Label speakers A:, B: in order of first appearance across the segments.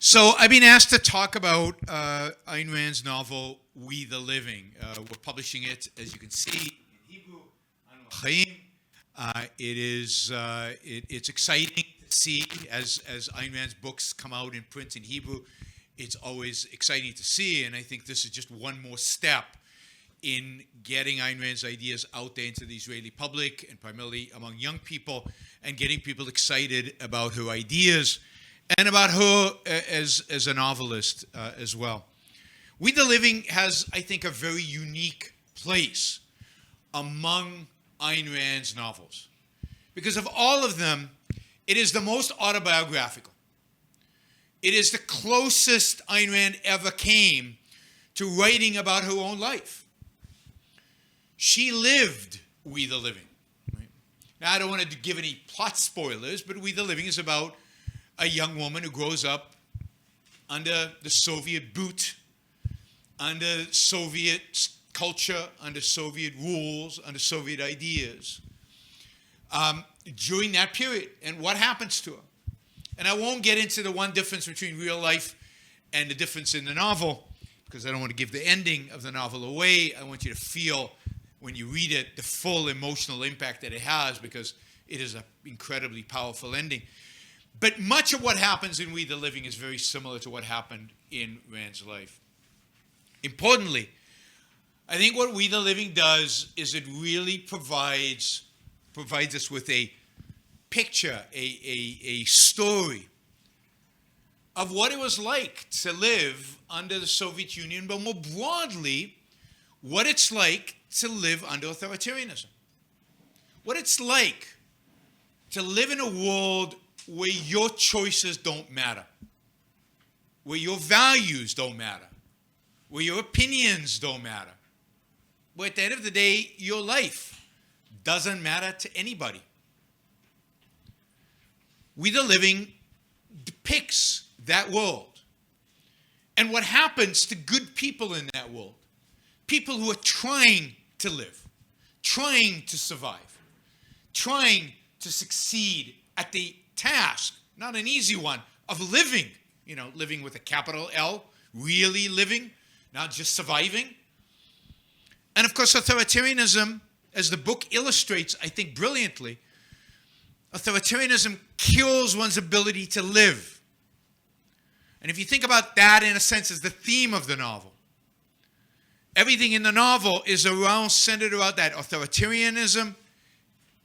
A: So I've been asked to talk about Ayn Rand's novel, We the Living. We're publishing it, as you can see, in Hebrew, it's exciting to see as Ayn Rand's books come out in print in Hebrew. It's always exciting to see, and I think this is just one more step in getting Ayn Rand's ideas out there into the Israeli public and primarily among young people, and getting people excited about her ideas and about her as a novelist as well. We the Living has, I think, a very unique place among Ayn Rand's novels. Because of all of them, it is the most autobiographical. It is the closest Ayn Rand ever came to writing about her own life. She lived We the Living. Right? Now, I don't want to give any plot spoilers, but We the Living is about a young woman who grows up under the Soviet boot, under Soviet culture, under Soviet rules, under Soviet ideas, during that period, and what happens to her. And I won't get into the one difference between real life and the difference in the novel, because I don't want to give the ending of the novel away. I want you to feel, when you read it, the full emotional impact that it has, because it is an incredibly powerful ending. But much of what happens in We the Living is very similar to what happened in Rand's life. Importantly, I think what We the Living does is it really provides us with a picture, a story of what it was like to live under the Soviet Union, but more broadly, what it's like to live under authoritarianism. What it's like to live in a world where your choices don't matter, where your values don't matter, where your opinions don't matter, where at the end of the day, your life doesn't matter to anybody. We the Living depicts that world and what happens to good people in that world, people who are trying to live, trying to survive, trying to succeed at the task, not an easy one, of living, living with a capital L, really living, not just surviving. And of course, authoritarianism, as the book illustrates, I think brilliantly, authoritarianism kills one's ability to live. And if you think about that in a sense as the theme of the novel, everything in the novel is centered around that. Authoritarianism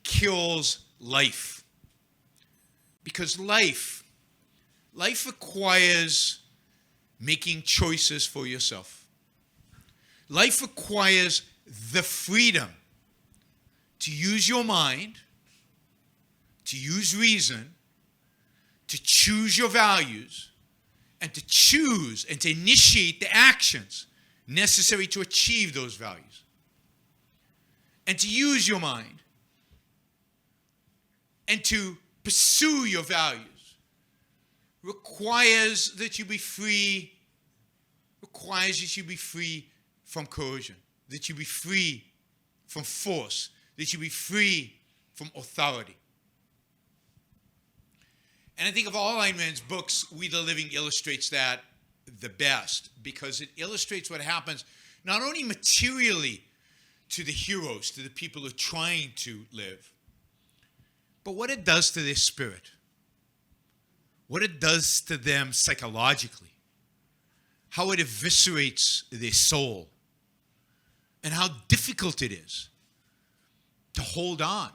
A: kills life. Because life requires making choices for yourself. Life requires the freedom to use your mind, to use reason, to choose your values, and to choose and to initiate the actions necessary to achieve those values. And to use your mind and to pursue your values requires that you be free, from coercion, that you be free from force, that you be free from authority. And I think of all Ayn Rand's books, We the Living illustrates that the best, because it illustrates what happens not only materially to the heroes, to the people who are trying to live, but what it does to their spirit, what it does to them psychologically, how it eviscerates their soul, and how difficult it is to hold on,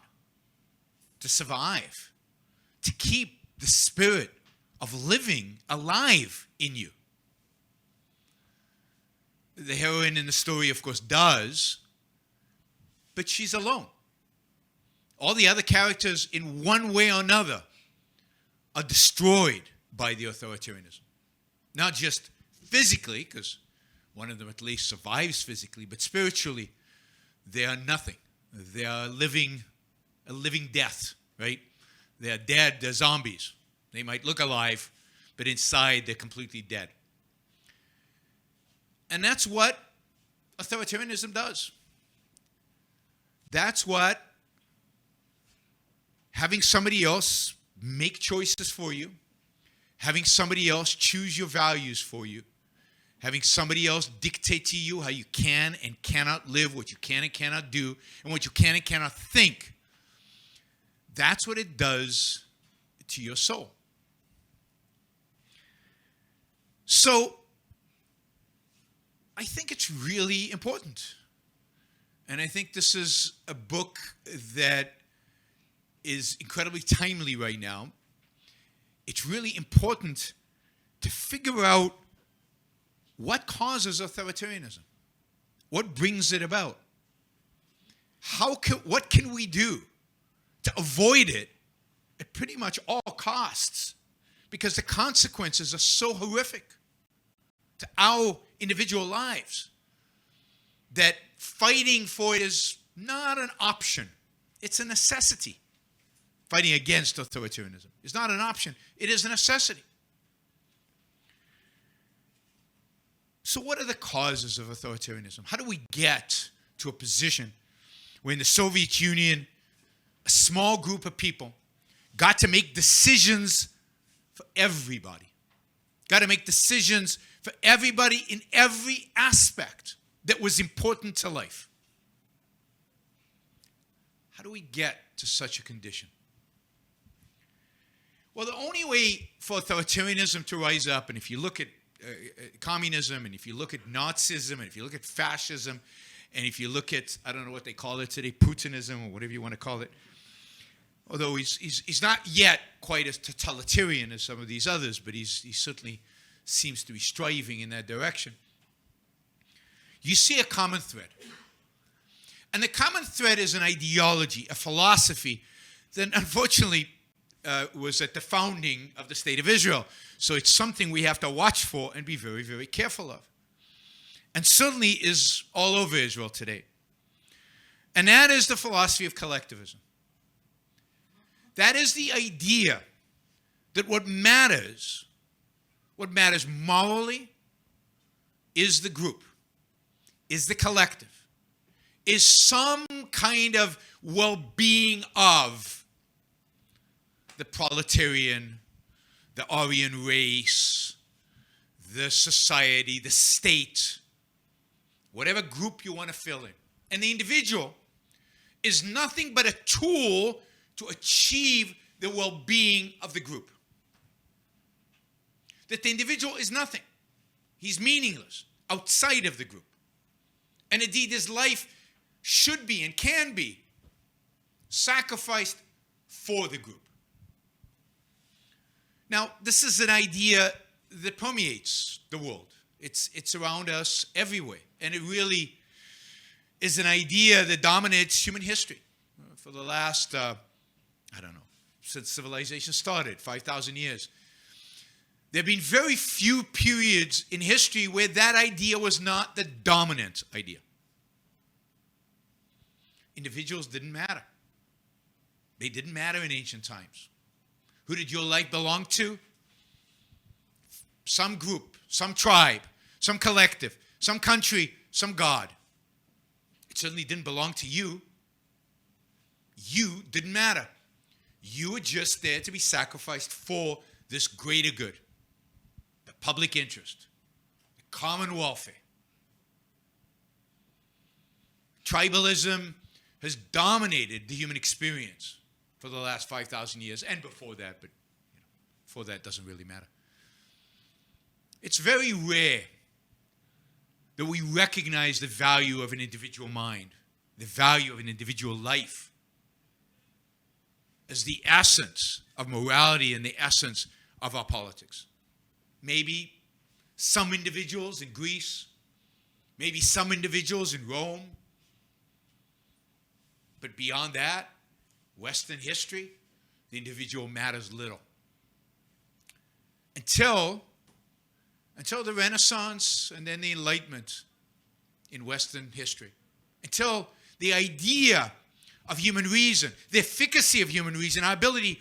A: to survive, to keep the spirit of living alive in you. The heroine in the story, of course, does, but she's alone. All the other characters, in one way or another, are destroyed by the authoritarianism. Not just physically, because one of them at least survives physically, but spiritually, they are nothing. They are a living death, right? They are dead, they're zombies. They might look alive, but inside they're completely dead. And that's what authoritarianism does. That's what having somebody else make choices for you, having somebody else choose your values for you, having somebody else dictate to you how you can and cannot live, what you can and cannot do, and what you can and cannot think, that's what it does to your soul. So, I think it's really important. And I think this is a book that is incredibly timely right now. It's really important to figure out what causes authoritarianism, what brings it about, what can we do to avoid it at pretty much all costs, because the consequences are so horrific to our individual lives that fighting for it is not an option. It's a necessity. Fighting against authoritarianism is not an option. It is a necessity. So what are the causes of authoritarianism? How do we get to a position where in the Soviet Union, a small group of people got to make decisions for everybody? Got to make decisions for everybody in every aspect that was important to life. How do we get to such a condition? Well, the only way for authoritarianism to rise up, and if you look at communism, and if you look at Nazism, and if you look at fascism, and if you look at, I don't know what they call it today, Putinism, or whatever you want to call it, although he's not yet quite as totalitarian as some of these others, but he certainly seems to be striving in that direction. You see a common thread. And the common thread is an ideology, a philosophy that unfortunately was at the founding of the State of Israel. So it's something we have to watch for and be very, very careful of. And certainly is all over Israel today. And that is the philosophy of collectivism. That is the idea that what matters morally is the group, is the collective, is some kind of well-being of the proletarian, the Aryan race, the society, the state, whatever group you want to fill in. And the individual is nothing but a tool to achieve the well-being of the group. That the individual is nothing. He's meaningless outside of the group. And indeed, his life should be and can be sacrificed for the group. Now, this is an idea that permeates the world. It's around us everywhere. And it really is an idea that dominates human history for the last, since civilization started, 5,000 years. There have been very few periods in history where that idea was not the dominant idea. Individuals didn't matter. They didn't matter in ancient times. Who did your life belong to? Some group, some tribe, some collective, some country, some God. It certainly didn't belong to you. You didn't matter. You were just there to be sacrificed for this greater good, the public interest, the common welfare. Tribalism has dominated the human experience for the last 5,000 years, and before that, but before that doesn't really matter. It's very rare that we recognize the value of an individual mind, the value of an individual life, as the essence of morality and the essence of our politics. Maybe some individuals in Greece, maybe some individuals in Rome, but beyond that, Western history, the individual matters little. Until the Renaissance and then the Enlightenment in Western history. Until the idea of human reason, the efficacy of human reason, our ability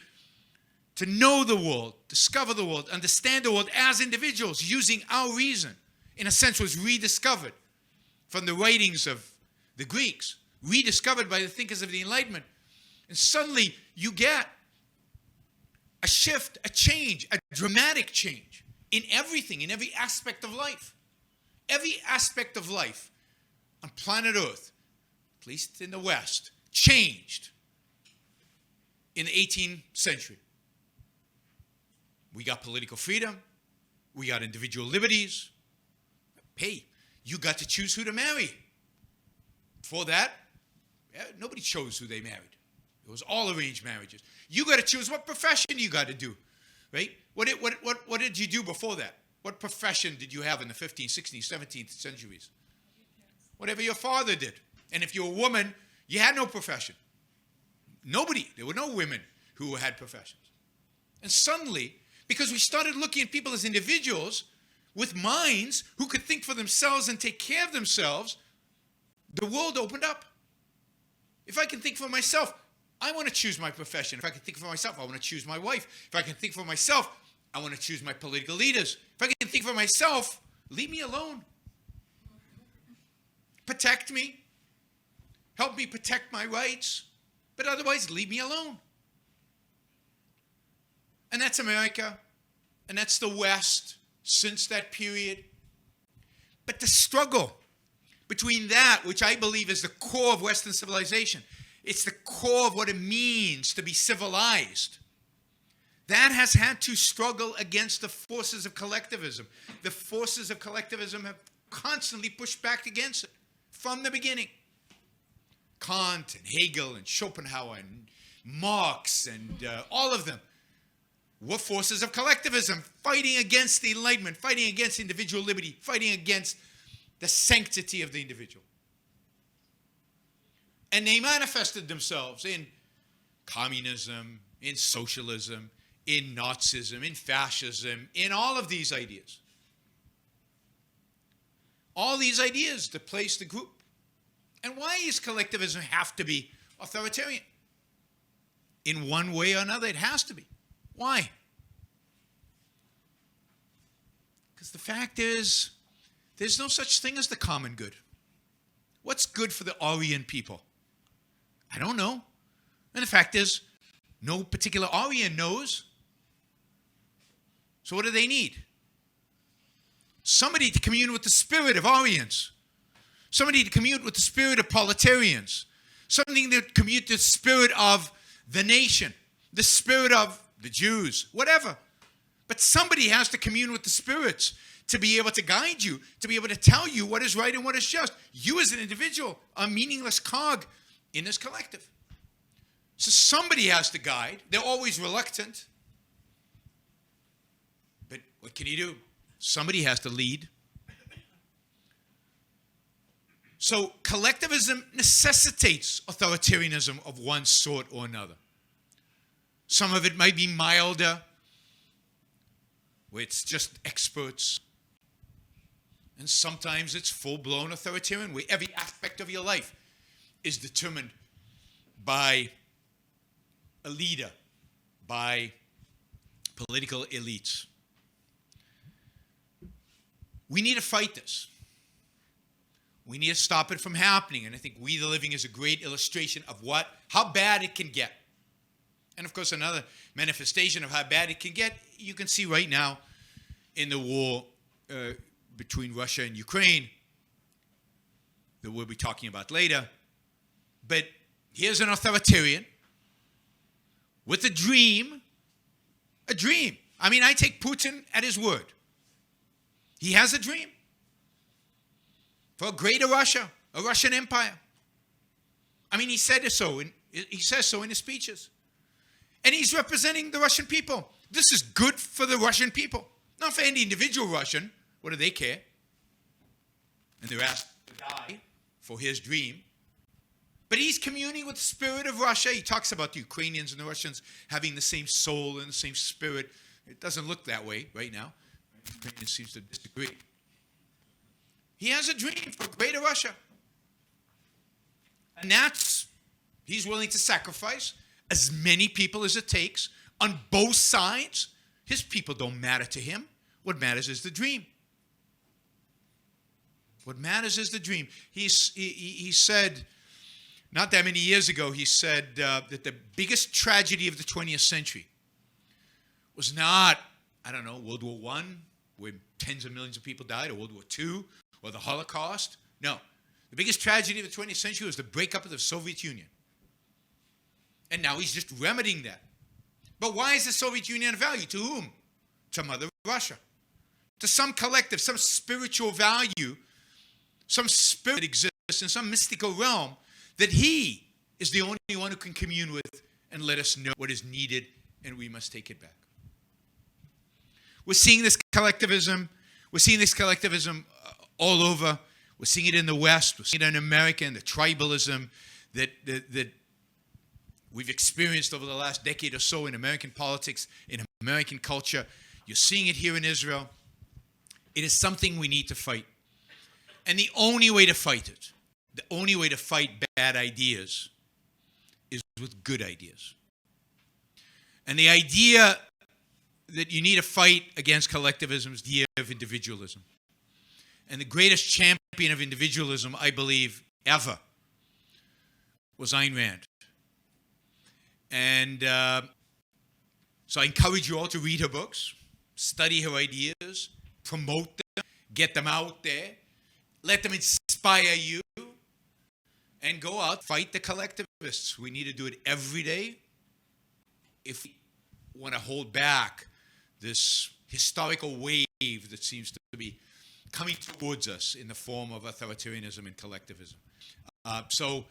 A: to know the world, discover the world, understand the world as individuals using our reason, in a sense, was rediscovered from the writings of the Greeks, rediscovered by the thinkers of the Enlightenment. And suddenly you get a shift, a change, a dramatic change in everything, in every aspect of life. Every aspect of life on planet Earth, at least in the West, changed in the 18th century. We got political freedom. We got individual liberties. Hey, you got to choose who to marry. Before that, nobody chose who they married. It was all arranged marriages. You got to choose what profession you got to do, right? What did you do before that? What profession did you have in the 15th, 16th, 17th centuries? Whatever your father did. And if you're a woman, you had no profession. Nobody. There were no women who had professions. And suddenly, because we started looking at people as individuals with minds who could think for themselves and take care of themselves, the world opened up. If I can think for myself, I want to choose my profession. If I can think for myself, I want to choose my wife. If I can think for myself, I want to choose my political leaders. If I can think for myself, leave me alone. Protect me. Help me protect my rights. But otherwise, leave me alone. And that's America. And that's the West since that period. But the struggle between that, which I believe is the core of Western civilization, it's the core of what it means to be civilized, that has had to struggle against the forces of collectivism. The forces of collectivism have constantly pushed back against it from the beginning. Kant and Hegel and Schopenhauer and Marx and all of them were forces of collectivism, fighting against the Enlightenment, fighting against individual liberty, fighting against the sanctity of the individual. And they manifested themselves in communism, in socialism, in Nazism, in fascism, in all of these ideas. All these ideas to place the group. And why does collectivism have to be authoritarian? In one way or another, it has to be. Why? Because the fact is, there's no such thing as the common good. What's good for the Aryan people? I don't know. And the fact is, no particular Aryan knows. So what do they need? Somebody to commune with the spirit of Aryans. Somebody to commune with the spirit of proletarians. Something to commune with the spirit of the nation. The spirit of the Jews. Whatever. But somebody has to commune with the spirits to be able to guide you, to be able to tell you what is right and what is just. You as an individual are a meaningless cog in this collective. So somebody has to guide. They're always reluctant. But what can you do? Somebody has to lead. So collectivism necessitates authoritarianism of one sort or another. Some of it might be milder, where it's just experts. And sometimes it's full-blown authoritarian, where every aspect of your life is determined by a leader, by political elites. We need to fight this. We need to stop it from happening. And I think We the Living is a great illustration of how bad it can get. And of course, another manifestation of how bad it can get, you can see right now in the war between Russia and Ukraine, that we'll be talking about later. But here's an authoritarian with a dream. A dream. I mean, I take Putin at his word. He has a dream for a greater Russia, a Russian empire. I mean, he said so. He says so in his speeches. And he's representing the Russian people. This is good for the Russian people. Not for any individual Russian. What do they care? And they're asked to die for his dream. But he's communing with the spirit of Russia. He talks about the Ukrainians and the Russians having the same soul and the same spirit. It doesn't look that way right now. The Ukrainians seems to disagree. He has a dream for greater Russia. And he's willing to sacrifice as many people as it takes on both sides. His people don't matter to him. What matters is the dream. What matters is the dream. He said, not that many years ago, he said that the biggest tragedy of the 20th century was not, I don't know, World War I, where tens of millions of people died, or World War II, or the Holocaust. No. The biggest tragedy of the 20th century was the breakup of the Soviet Union. And now he's just remedying that. But why is the Soviet Union of value? To whom? To Mother Russia. To some collective, some spiritual value, some spirit that exists in some mystical realm that he is the only one who can commune with and let us know what is needed, and we must take it back. We're seeing this collectivism. We're seeing this collectivism all over. We're seeing it in the West. We're seeing it in America, and the tribalism that we've experienced over the last decade or so in American politics, in American culture. You're seeing it here in Israel. It is something we need to fight. And the only way to fight it, the only way to fight bad ideas is with good ideas. And the idea that you need to fight against collectivism is the Year of Individualism. And the greatest champion of individualism, I believe, ever, was Ayn Rand. And so I encourage you all to read her books, study her ideas, promote them, get them out there, let them inspire you, and go out, fight the collectivists. We need to do it every day if we want to hold back this historical wave that seems to be coming towards us in the form of authoritarianism and collectivism. So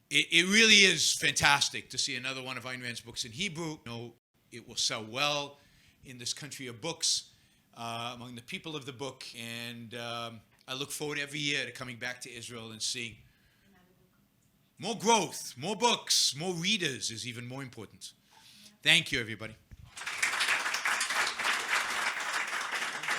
A: it really is fantastic to see another one of Ayn Rand's books in Hebrew. You know, it will sell well in this country of books among the people of the book. And I look forward every year to coming back to Israel and seeing more growth, more books, more readers is even more important. Thank you, everybody.